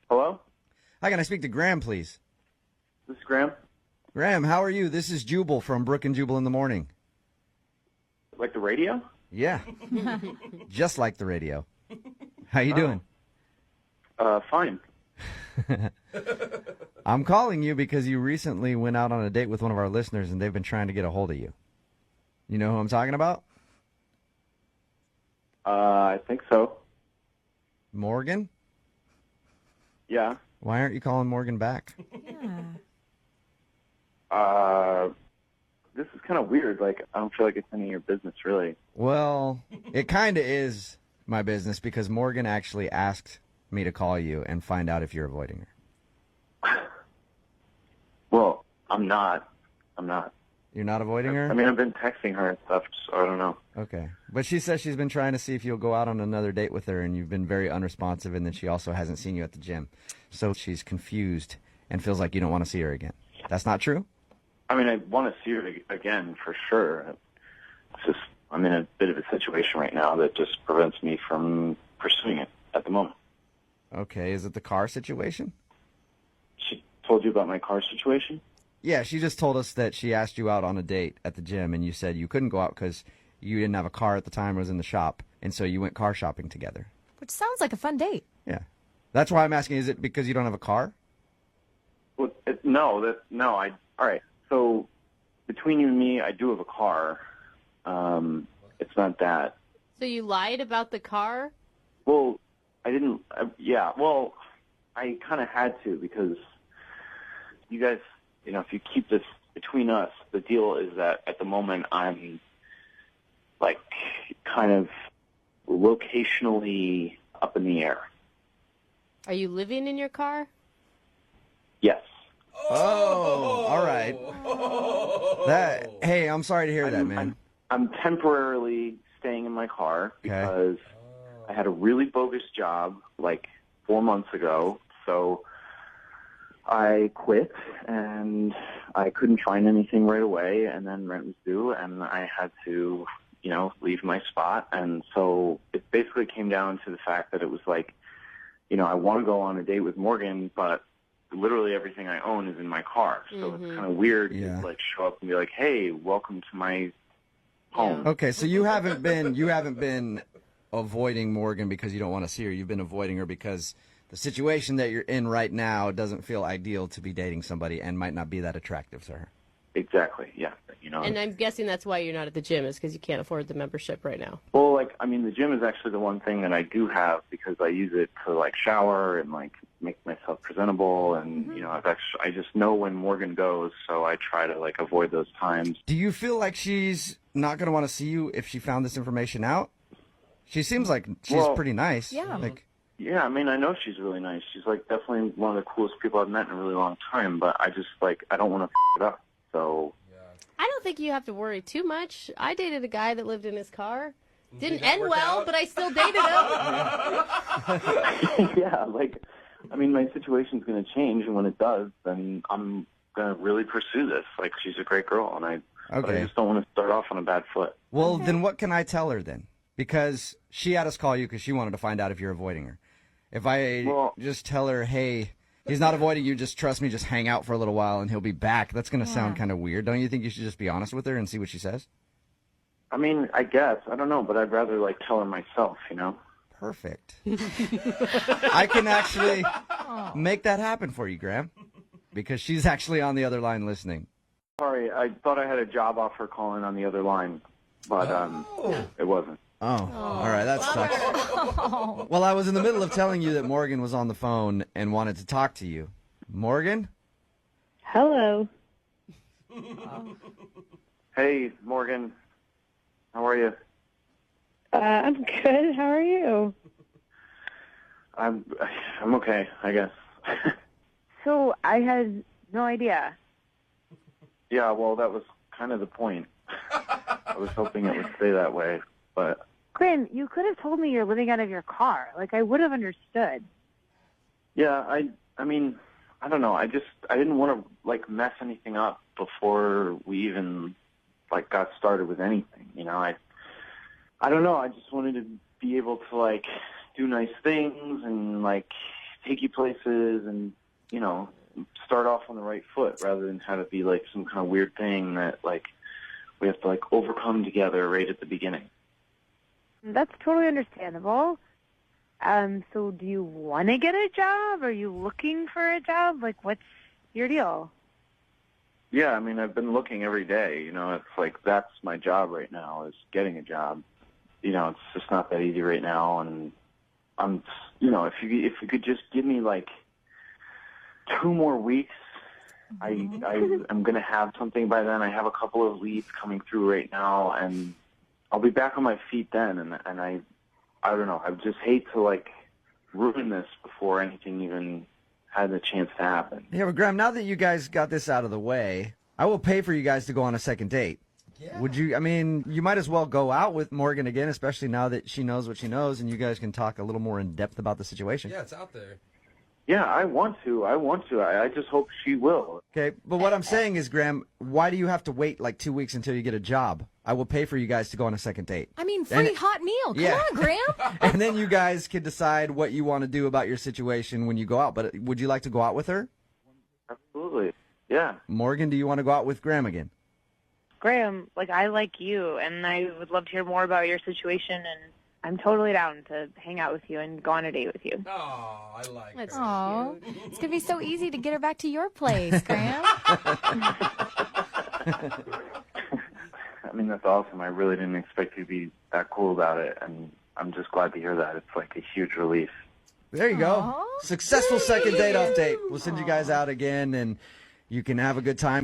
Hello? Hi, can I speak to Graham, please? This is Graham. Graham, how are you? This is Jubal from Brook and Jubal in the Morning. Like the radio? Yeah. Just like the radio. How you doing? Fine. I'm calling you because you recently went out on a date with one of our listeners and they've been trying to get a hold of you. You know who I'm talking about? I think so. Morgan? Yeah. Why aren't you calling Morgan back? This is kind of weird. Like, I don't feel like it's any of your business, really. Well, it kind of is my business because Morgan actually asked me to call you and find out if you're avoiding her. Well, I'm not. You're not avoiding her? I mean, I've been texting her and stuff, so I don't know. Okay. But she says she's been trying to see if you'll go out on another date with her, and you've been very unresponsive, and then she also hasn't seen you at the gym. So she's confused and feels like you don't want to see her again. That's not true? I mean, I want to see her again, for sure. It's just, I'm in a bit of a situation right now that just prevents me from pursuing it at the moment. Okay. Is it the car situation? She told you about my car situation? Yeah, she just told us that she asked you out on a date at the gym, and you said you couldn't go out because you didn't have a car at the time, it was in the shop, and so you went car shopping together. Which sounds like a fun date. Yeah. That's why I'm asking, is it because you don't have a car? Well, all right. So between you and me, I do have a car. It's not that. So you lied about the car? Well, I didn't. Well, I kind of had to because you guys, if you keep this between us, the deal is that at the moment I'm like kind of locationally up in the air. Are you living in your car? Yes. Oh, all right. Hey, I'm sorry to hear that, man. I'm temporarily staying in my car because I had a really bogus job like 4 months ago. So I quit and I couldn't find anything right away, and then rent was due and I had to, leave my spot. And so it basically came down to the fact that it was like, I want to go on a date with Morgan, but literally everything I own is in my car. So it's kind of weird to show up and be like, hey, welcome to my home. Okay, so you haven't been avoiding Morgan because you don't want to see her. You've been avoiding her because the situation that you're in right now doesn't feel ideal to be dating somebody and might not be that attractive to her. Exactly, yeah. And I'm guessing that's why you're not at the gym, is because you can't afford the membership right now. Well, the gym is actually the one thing that I do have because I use it to, shower and, make myself presentable. And, I just know when Morgan goes, so I try to, avoid those times. Do you feel like she's not going to want to see you if she found this information out? She seems like she's pretty nice. Yeah. Yeah, I know she's really nice. She's, definitely one of the coolest people I've met in a really long time. But I just, I don't want to f*** it up. So I don't think you have to worry too much. I dated a guy that lived in his car. Didn't end well, but I still dated him. yeah, my situation's going to change, and when it does, then I'm going to really pursue this. She's a great girl, and but I just don't want to start off on a bad foot. Well, then what can I tell her then? Because she had us call you because she wanted to find out if you're avoiding her. If I just tell her, hey, he's not avoiding you, just trust me, just hang out for a little while and he'll be back, that's going to sound kind of weird. Don't you think you should just be honest with her and see what she says? I guess. I don't know, but I'd rather, tell her myself, Perfect. I can actually make that happen for you, Graham, because she's actually on the other line listening. Sorry, I thought I had a job offer calling on the other line, but it wasn't. Oh, all right, that sucks. Well, I was in the middle of telling you that Morgan was on the phone and wanted to talk to you. Morgan? Hello. Hey, Morgan. How are you? I'm good. How are you? I'm okay, I guess. So I had no idea. Yeah, well, that was kind of the point. I was hoping it would stay that way, but... Graham, you could have told me you're living out of your car. I would have understood. Yeah, I don't know. I didn't want to, mess anything up before we even, got started with anything, I don't know. I just wanted to be able to, do nice things and, take you places and, you know, start off on the right foot rather than have it be like some kind of weird thing that like we have to like overcome together right at the beginning. That's totally understandable. So do you want to get a job? Are you looking for a job? Like, what's your deal? Yeah, I mean, I've been looking every day. You know, it's like that's my job right now is getting a job. You know, it's just not that easy right now, and I'm, you know, if you could just give me like 2 more weeks, I'm gonna have something by then. I have a couple of leads coming through right now, and I'll be back on my feet then. And I don't know. I just hate to like ruin this before anything even had the chance to happen. Yeah, but Graham, now that you guys got this out of the way, I will pay for you guys to go on a second date. Yeah. Would you? I mean, you might as well go out with Morgan again, especially now that she knows what she knows, and you guys can talk a little more in depth about the situation. Yeah, it's out there. Yeah, I want to. I just hope she will. Okay, but what I'm saying is, Graham, why do you have to wait like 2 weeks until you get a job? I will pay for you guys to go on a second date. I mean, free hot meal. Come on, Graham. And then you guys can decide what you want to do about your situation when you go out. But would you like to go out with her? Absolutely. Yeah. Morgan, do you want to go out with Graham again? Graham, like, I like you, and I would love to hear more about your situation, and I'm totally down to hang out with you and go on a date with you. Oh, I like That's her. so cute. It's going to be so easy to get her back to your place, Graham. I mean, that's awesome. I really didn't expect you to be that cool about it, and I'm just glad to hear that. It's like a huge relief. There you go. Aww. Successful second date update. We'll send you guys out again, and you can have a good time.